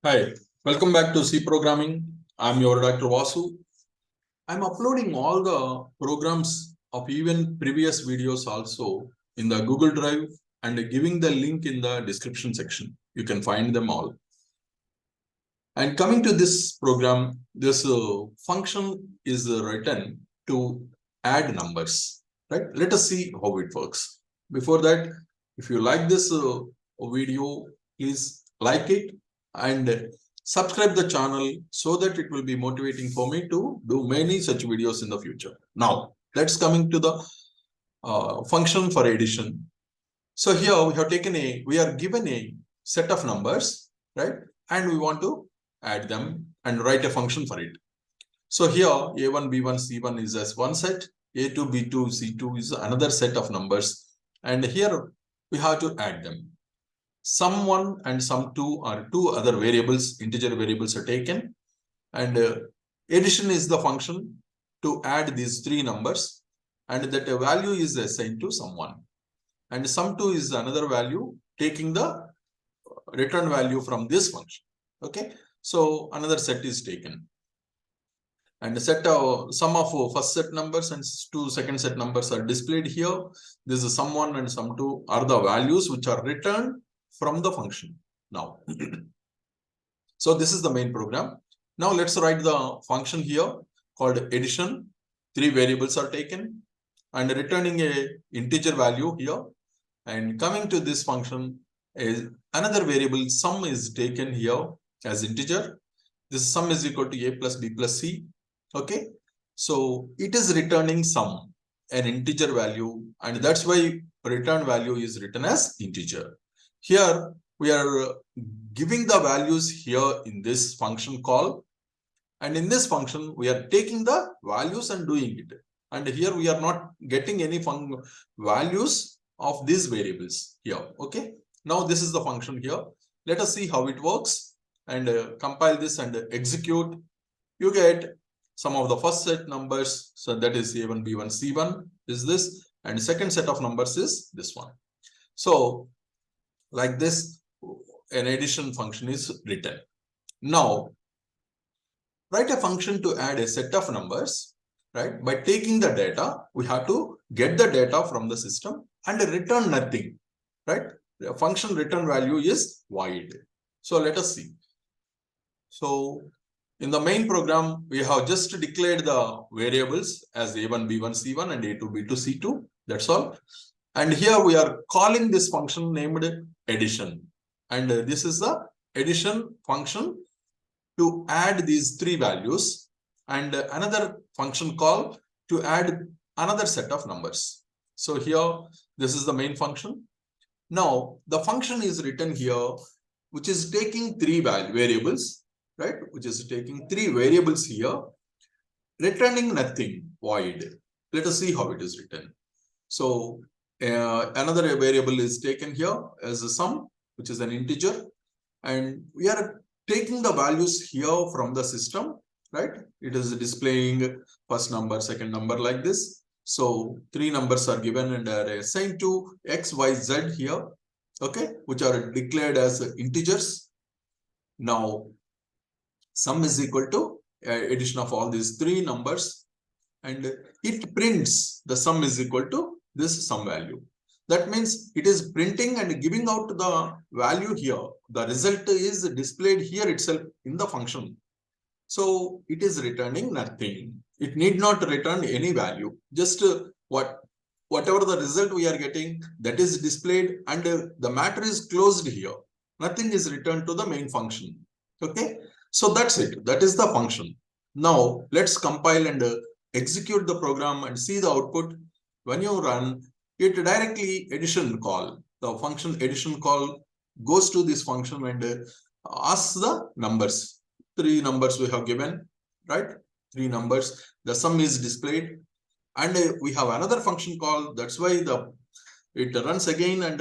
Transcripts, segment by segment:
Hi, welcome back to C Programming. I'm your Dr. Vasu. I'm uploading all the programs of even previous videos also in the Google Drive and giving the link in the description section. You can find them all. And coming to this program, this function is written to add numbers, right? Let us see how it works. Before that, if you like this video, please like it and subscribe the channel so that it will be motivating for me to do many such videos in the future. Now, let's coming to the function for addition. So here we are given a set of numbers, right? And we want to add them and write a function for it. So here A1, B1, C1 is as one set, A2, B2, C2 is another set of numbers. And here we have to add them. Sum1 and sum2 are two other variables, integer variables are taken. And addition is the function to add these three numbers. And that a value is assigned to sum1. And sum2 is another value taking the return value from this function. Okay. So another set is taken. And the sum of first set numbers and two second set numbers are displayed here. This is sum1 and sum2 are the values which are returned from the function. Now, so this is the main program. Now let's write the function here called addition. Three variables are taken and returning a integer value here. And coming to this function is another variable sum is taken here as integer. This sum is equal to a plus b plus c. Okay. So it is returning sum, an integer value, and that's why return value is written as integer. Here we are giving the values here in this function call. And in this function, we are taking the values and doing it. And here we are not getting any values of these variables here. Okay. Now this is the function here. Let us see how it works and compile this and execute. You get some of the first set numbers. So that is A1, B1, C1 is this. And second set of numbers is this one. So like this, an addition function is written. Now, write a function to add a set of numbers, right? By taking the data, we have to get the data from the system and return nothing, right? The function return value is void. So let us see. So in the main program, we have just declared the variables as A1, B1, C1 and A2, B2, C2. That's all. And here we are calling this function named addition. And this is the addition function to add these three values and another function call to add another set of numbers. So here, this is the main function. Now, the function is written here, which is taking three variables, right? Which is taking three variables here, returning nothing, void. Let us see how it is written. So another variable is taken here as a sum, which is an integer. And we are taking the values here from the system, right? It is displaying first number, second number like this. So three numbers are given and are assigned to x, y, z here, okay, which are declared as integers. Now, sum is equal to addition of all these three numbers, and it prints the sum is equal to this sum value. That means it is printing and giving out the value here. The result is displayed here itself in the function. So it is returning nothing. It need not return any value. Just whatever the result we are getting, that is displayed and the matter is closed here. Nothing is returned to the main function. Okay. So that's it. That is the function. Now let's compile and execute the program and see the output. When you run it directly addition call, the function addition call goes to this function and asks the numbers. Three numbers we have given, right? Three numbers. The sum is displayed, and we have another function call. That's why it runs again and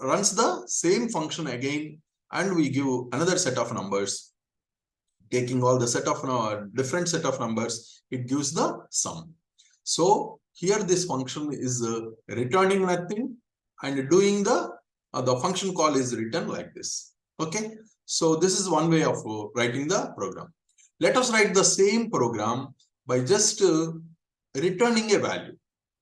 runs the same function again, and we give another set of numbers. Taking all the set of different set of numbers, it gives the sum. So here this function is returning nothing and doing the function call is written like this. Okay. So this is one way of writing the program. Let us write the same program by just returning a value.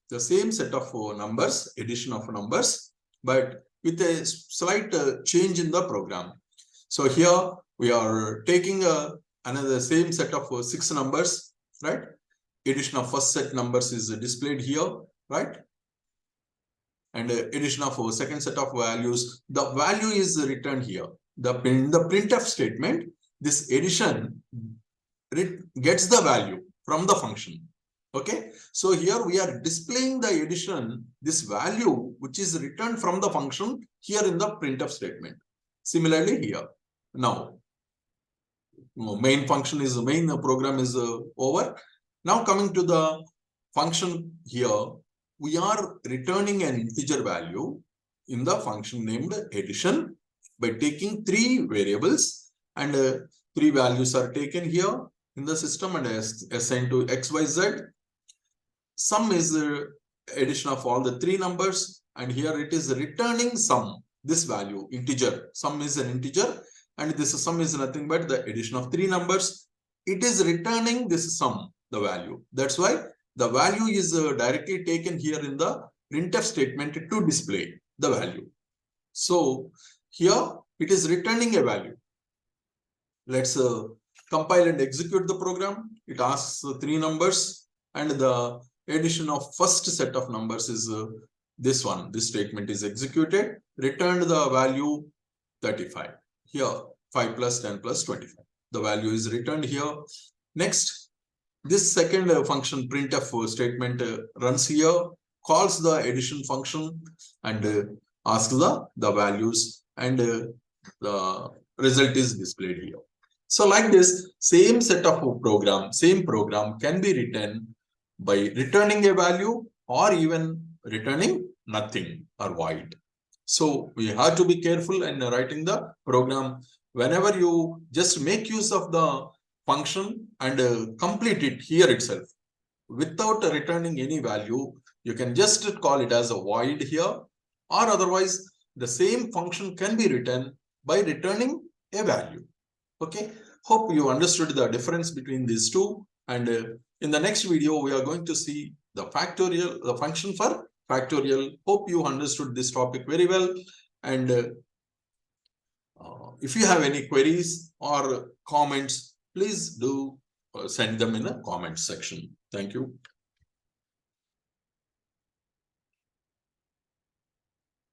The same set of numbers, addition of numbers, but with a slight change in the program. So here we are taking another same set of 6 numbers, right? Addition of first set numbers is displayed here, right? And addition of second set of values, the value is returned here. In the printf statement, this addition gets the value from the function. Okay, so here we are displaying the addition, this value which is returned from the function here in the printf statement. Similarly here, now main program is over. Now coming to the function here, we are returning an integer value in the function named addition by taking 3 variables, and 3 values are taken here in the system and assigned to x, y, z. Sum is addition of all the 3 numbers, and here it is returning sum, this value, integer. Sum is an integer, and this sum is nothing but the addition of 3 numbers. It is returning this sum, the value. That's why the value is directly taken here in the printf statement to display the value. So here it is returning a value. Let's compile and execute the program. It asks 3 numbers, and the addition of first set of numbers is this one. This statement is executed, returned the value 35. Here 5 plus 10 plus 25. The value is returned here. Next, this second function printf statement runs here, calls the addition function, and asks the values, and the result is displayed here. So like this, same set of same program can be written by returning a value or even returning nothing or void. So we have to be careful in writing the program. Whenever you just make use of the function and complete it here itself without returning any value, you can just call it as a void here, or otherwise the same function can be written by returning a value. Okay, hope you understood the difference between these two, and in the next video we are going to see the factorial, the function for factorial. Hope you understood this topic very well, and if you have any queries or comments, please do send them in the comment section. Thank you.